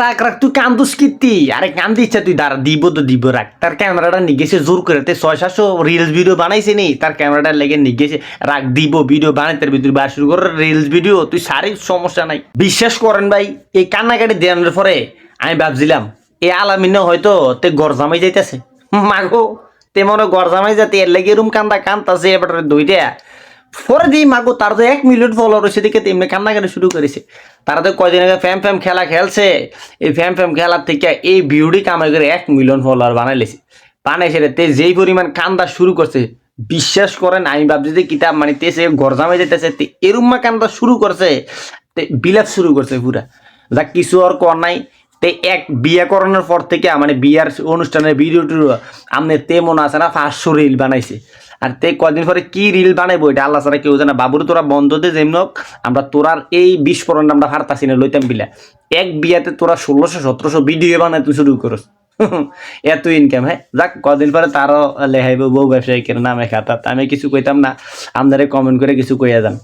রাখ রাখ তুই কান্দুস কীর্তি আরে কান্দি ইচ্ছা তুই দাঁড়া দিব তো দিব রাখ তার ক্যামেরাটা নিগেছে জোর করে 600 রিলস ভিডিও বানাইছে নি তার ক্যামেরাটা লেগে নিগেছে রাখ দিব ভিডিও বানাইতে ভিতরে বা শুরু করে রিলস ভিডিও তুই সারি সমস্যা নাই বিশ্বাস করেন ভাই এই কান্নাকাটি দেওয়ানোর পরে আমি ভাবছিলাম এই আলামিনে হয়তো তে গড় জামাই যাইতেছে মাগো তে মনে গড় জামাই যাতে এর লেগে এরম কান্দা কান্দাছে এবার দুইটা পরে দিই মাগো তার তো 1 মিলিয়ন ফলোয়ার হয়েছে দিকে তেমনি কান্নাকাটি শুরু করেছে তারা তো কয়দিন আগে ফ্যাম ফ্যাম খেলা খেলছে এই ফ্যাম ফ্যাম খেলার থেকে এই ভিউডি কামাই করে 1 মিলিয়ন ফলোয়ার বানাইলেছে বানাইছে রে তে যেই পরিমাণ কান্দা শুরু করছে বিশ্বাস করেন আমি ভাবছি যে কিতাব মানে তেসে ঘর জামাই যেতেছে এরুম্মা কান্দা শুরু করছে তে বিলাপ শুরু করছে পুরা যা কিছু আর কর নাই তে এক বিয়ে করানোর পর থেকে মানে বিয়ার অনুষ্ঠানের ভিডিও আমনে তে মনে আছে না 500 রিল বানাইছে আর তে কদিন পরে কি রিল বানাইবো এটা আল্লাহ ছাড়া কেউ জানে বাবুর তোরা বন্ধ দে যেমনক আমরা তোরার এই 20 পরন আমরা হারতাছি না লইতাম বিলা এক বিয়াতে তোরা 1600-1700 ভিডিও বানাইতে শুরু করস এত ইনকাম হ্যাঁ যাক কদিন পরে তারও লেহাইব বউ ব্যবসায়িকের নামে খাতা আমি কিছু কইতাম না আপনারা কমেন্ট করে কিছু কইয়া যান।